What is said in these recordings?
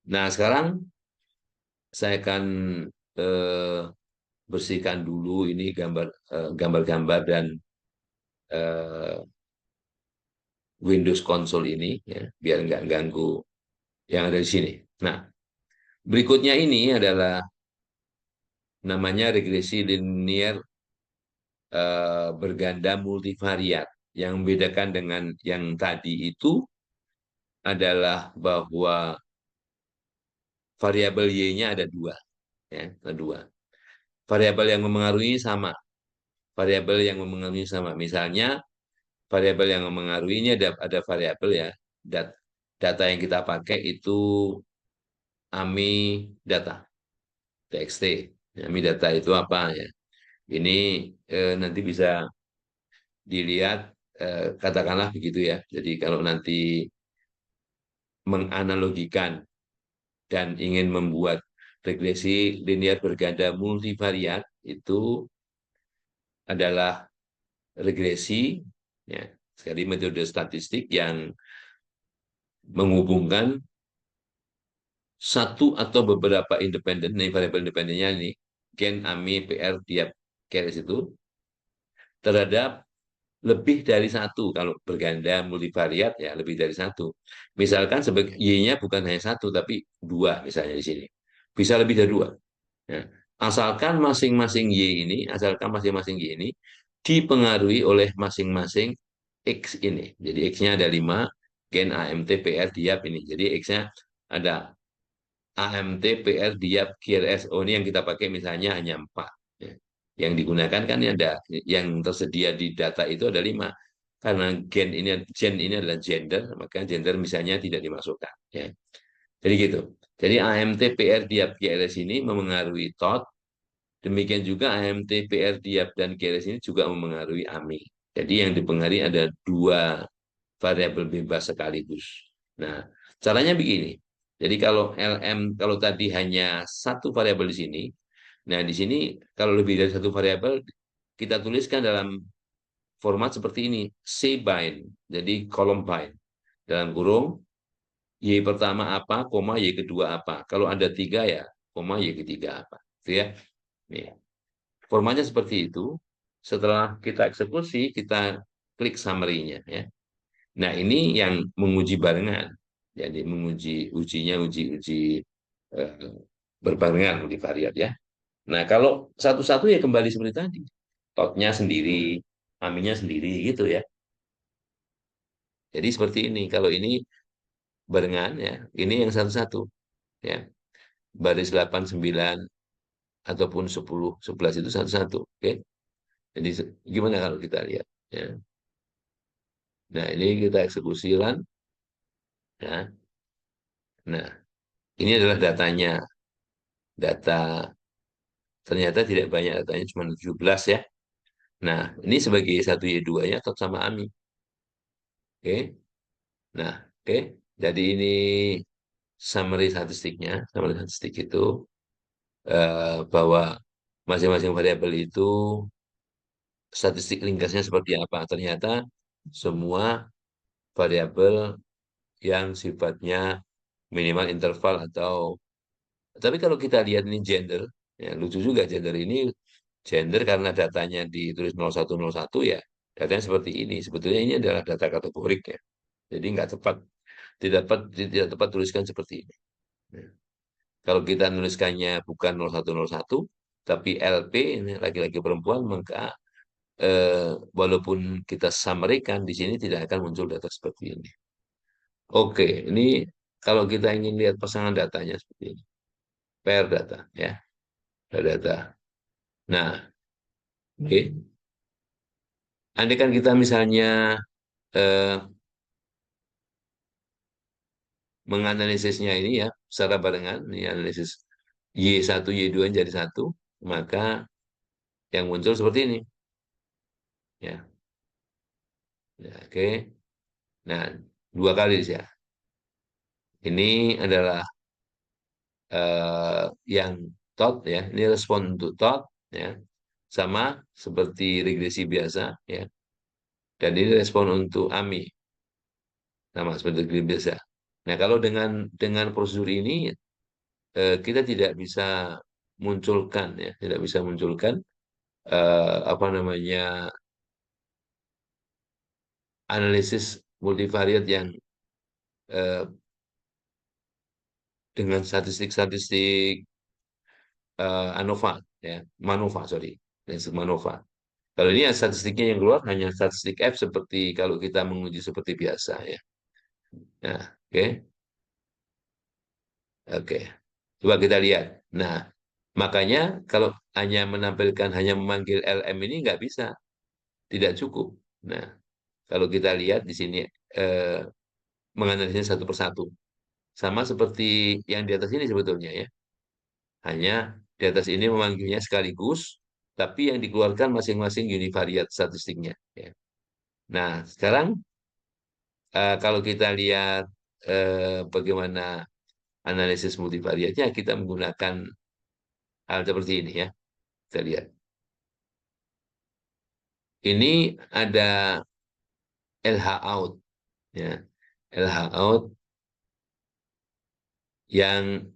Nah, sekarang saya akan eh, bersihkan dulu ini gambar-gambar dan eh, Windows Console ini, ya, biar nggak ganggu yang ada di sini. Nah, berikutnya ini adalah namanya regresi linear berganda multivariat. Yang membedakan dengan yang tadi itu adalah bahwa variabel y-nya ada dua, ya, ada dua. Variabel yang mempengaruhi sama, variabel yang mempengaruhi sama. Misalnya variabel yang mempengaruhi ini ada variabel ya, dat, data yang kita pakai itu AMI data, TXT. AMI data itu apa ya? Ini nanti bisa dilihat, katakanlah begitu ya. Jadi kalau nanti menganalogikan dan ingin membuat regresi linear berganda multivariat itu adalah regresi, ya, sekali metode statistik yang menghubungkan satu atau beberapa independen, nih variabel independennya ini, gen, AMI, PR, tiap keres itu terhadap lebih dari satu. Kalau berganda multivariat ya lebih dari satu. Misalkan sebagai y-nya bukan hanya satu tapi dua misalnya di sini. Bisa lebih dari dua. Ya. Asalkan masing-masing y ini dipengaruhi oleh masing-masing x ini. Jadi x-nya ada 5, gen AMT, PR, diap ini. Jadi x-nya ada AMT, PR, diap, QRS. Oh, ini yang kita pakai misalnya hanya 4. Ya. Yang digunakan kan ini ada, yang tersedia di data itu ada 5. Karena gen ini adalah gender, maka gender misalnya tidak dimasukkan. Ya. Jadi gitu. Jadi AMT, PR, diap, QRS ini memengaruhi TOT. Demikian juga AMT, PR, diap, dan QRS ini juga memengaruhi AMI. Jadi yang dipengaruhi ada dua variabel bebas sekaligus. Nah, caranya begini. Jadi kalau kalau tadi hanya satu variabel di sini, nah di sini kalau lebih dari satu variabel kita tuliskan dalam format seperti ini, C bind, jadi kolom bind. Dalam kurung, Y pertama apa, koma Y kedua apa. Kalau ada tiga ya, koma Y ketiga apa. Gitu ya. Nih, formatnya seperti itu. Setelah kita eksekusi, kita klik summary-nya ya. Nah, ini yang menguji barengan. Jadi ujinya uji-uji eh, berbarengan multivariat ya. Nah, kalau satu-satu ya kembali seperti tadi. Totnya sendiri, aminnya sendiri gitu ya. Jadi seperti ini. Kalau ini barengan ya, ini yang satu-satu ya. Baris 8 9 ataupun 10 11 itu satu-satu, oke. Jadi gimana kalau kita lihat ya. Nah, ini kita eksekusikan ya. Nah, ini adalah datanya. Data ternyata tidak banyak, datanya cuma 17 ya. Nah, ini sebagai satu y 2 nya tot sama AMI. Oke. Nah, oke. Jadi ini summary statistiknya. Summary statistik itu bahwa masing-masing variabel itu statistik ringkasnya seperti apa. Ternyata semua variabel yang sifatnya minimal interval atau, tapi kalau kita lihat ini gender, ya lucu juga gender ini, gender karena datanya ditulis 0101 ya, datanya seperti ini. Sebetulnya ini adalah data kategorik ya. Jadi nggak tepat, tidak tepat tuliskan seperti ini. Ya. Kalau kita nuliskannya bukan 0101, tapi LP, ini laki-laki perempuan, maka walaupun kita summary-kan di sini tidak akan muncul data seperti ini. Oke, ini kalau kita ingin lihat pasangan datanya seperti ini. Pair data ya, pair data. Nah, oke. Andai kan kita misalnya eh, menganalisisnya ini ya secara barengan, ini analisis Y1, Y2 jadi satu, maka yang muncul seperti ini. Ya, ya, oke. Nah, dua kali ya. Ini adalah yang tot ya, ini respon untuk tot ya, sama seperti regresi biasa ya. Dan ini respon untuk AMI sama seperti regresi biasa. Nah, kalau dengan prosedur ini kita tidak bisa munculkan ya, tidak bisa munculkan apa namanya analisis multivariat yang eh, dengan statistik-statistik ANOVA ya, MANOVA sorry, statistik MANOVA. Kalau ini ya statistiknya yang keluar hanya statistik F seperti kalau kita menguji seperti biasa ya. Nah, oke. Oke. Coba kita lihat. Nah, makanya kalau hanya memanggil LM ini nggak bisa, tidak cukup. Nah, kalau kita lihat di sini eh, menganalisnya satu persatu. Sama seperti yang di atas ini sebetulnya ya. Hanya di atas ini memanggilnya sekaligus, tapi yang dikeluarkan masing-masing univariat statistiknya. Ya. Nah, sekarang kalau kita lihat bagaimana analisis multivariatnya, kita menggunakan hal seperti ini ya. Kita lihat. Ini ada LH out, ya. LH out yang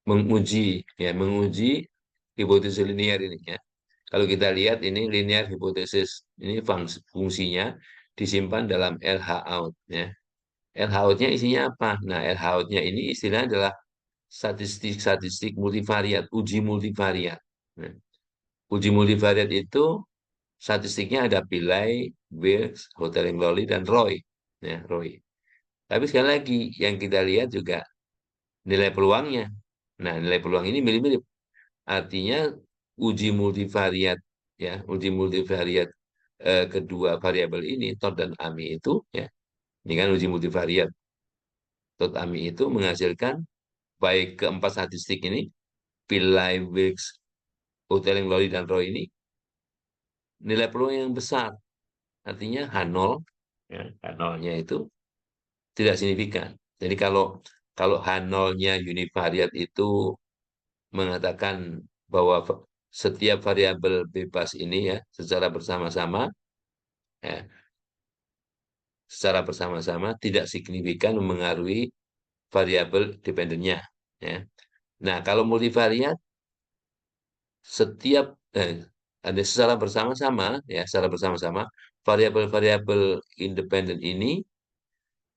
menguji hipotesis linear ini ya. Kalau kita lihat ini linear hipotesis, ini fungsinya disimpan dalam LH out ya. LH out-nya isinya apa? Nah, LH out-nya ini istilahnya adalah statistik-statistik multivariat, uji multivariat. Nah, uji multivariat itu statistiknya ada Pillai, Wilks, Hotelling-Lowry, dan Roy. Ya, Roy. Tapi sekali lagi, yang kita lihat juga nilai peluangnya. Nah, nilai peluang ini mirip-mirip. Artinya uji multivariat, ya, uji multivariat kedua variabel ini, TOT dan AMI itu, ya, ini kan uji multivariat. TOT AMI itu menghasilkan baik keempat statistik ini, Pillai, Wilks, Hotelling-Lowry, dan Roy ini, nilai peluang yang besar. Artinya H0, ya, H0-nya itu tidak signifikan. Jadi kalau H0-nya univariat itu mengatakan bahwa setiap variabel bebas ini ya ya, secara bersama-sama tidak signifikan memengaruhi variabel dependennya ya. Nah, kalau multivariat setiap ada secara bersama-sama variabel-variabel independen ini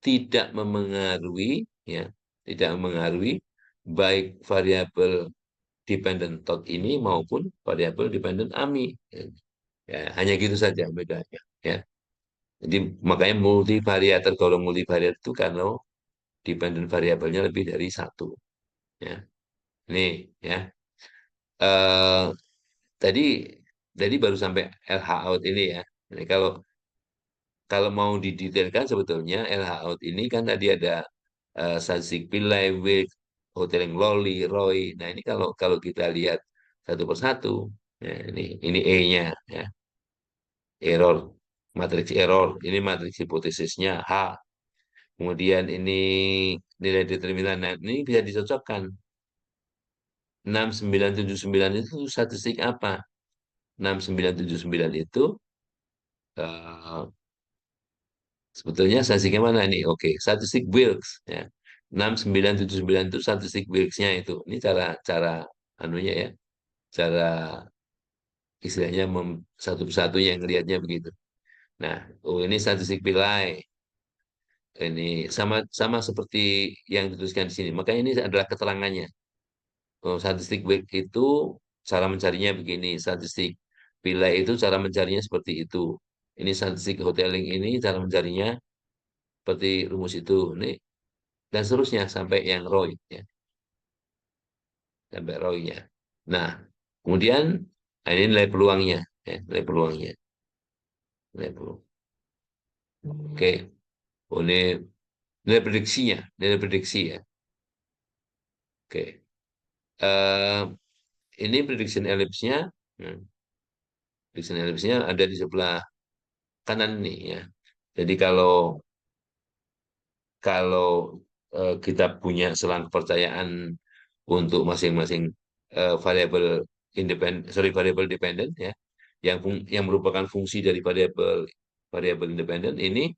tidak memengaruhi ya, tidak memengaruhi baik variabel dependent tot ini maupun variabel dependent AMI. Ya, hanya gitu saja bedanya. Ya. Jadi makanya multivariat tergolong multivariat itu karena dependent variabelnya lebih dari satu. Ya. Nih, ya. Eh, tadi tadi baru sampai LH out ini ya. Jadi kalau kalau mau didetailkan sebetulnya LH out ini kan tadi ada statistik Pillai, Wick, Hoteling Lowry, Roy. Nah ini kalau kalau kita lihat satu persatu, ya, ini E-nya, ya, error, matriks error. Ini matriks hipotesisnya H. Kemudian ini nilai determinan. Nah, ini bisa dicocokkan. 6979 itu statistik apa? 6979 itu eh, sebetulnya statistiknya mana nih? Oke, statistik Wilks ya. 6979 itu statistik Wilks-nya itu. Ini cara cara anunya ya, cara istilahnya satu persatu yang ngelihatnya begitu. Nah, oh ini statistik Pillai. Ini sama sama seperti yang dituliskan di sini. Makanya ini adalah keterangannya. Oh, statistik Wilk itu cara mencarinya begini. Statistik Pillai itu cara mencarinya seperti itu. Ini statistik hoteling ini cara mencarinya seperti rumus itu. Ini dan seterusnya sampai yang Roy ya, sampai Roy-nya. Nah, kemudian nah ini nilai peluangnya ya, nilai peluangnya, nilai peluang. Oke, oh, ini nilai prediksinya, nilai prediksi ya. Oke. Eh, ini prediction ellipse-nya, hmm, prediction ellipse-nya ada di sebelah kanan nih ya. Jadi kalau kalau kita punya selang kepercayaan untuk masing-masing variabel independen, sorry variabel dependen ya, yang merupakan fungsi dari variabel variabel independen ini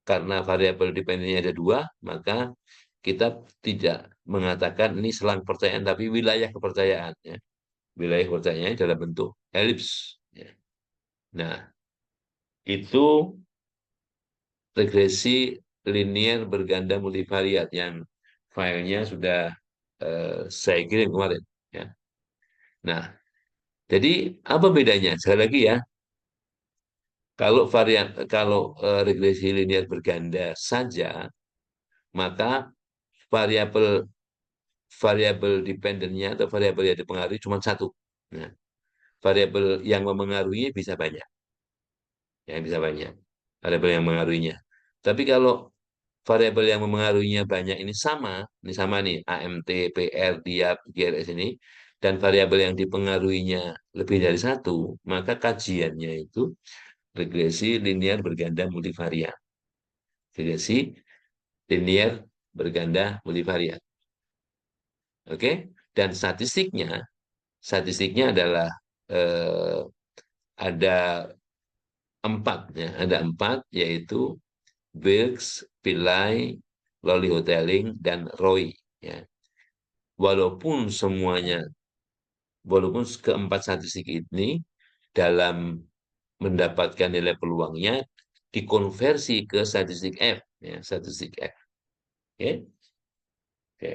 karena variabel dependennya ada dua, maka kita tidak mengatakan ini selang kepercayaan, tapi wilayah kepercayaan. Ya. Wilayah kepercayaan dalam bentuk elips. Ya. Nah, itu regresi linier berganda multivariat yang filenya sudah saya kirim kemarin. Ya. Nah, jadi apa bedanya? Sekali lagi ya, kalau regresi linier berganda saja, maka variabel variabel dependennya atau variabel yang dipengaruhi cuma satu. Nah, variabel yang memengaruhinya bisa banyak, yang bisa banyak variabel yang mengaruhinya. Tapi kalau variabel yang memengaruhinya banyak ini sama nih AMT, PR, DIAP, GRS ini, dan variabel yang dipengaruhinya lebih dari satu, maka kajiannya itu regresi linear berganda multivariat. Regresi linear berganda multivariat. Oke? Dan statistiknya adalah eh, ada empat, ya. Ada empat, yaitu Wilks, Pillai, Lolly Hoteling, dan Roy. Ya. Walaupun semuanya, walaupun keempat statistik ini dalam mendapatkan nilai peluangnya dikonversi ke statistik F, ya, statistik F. Oke, oke.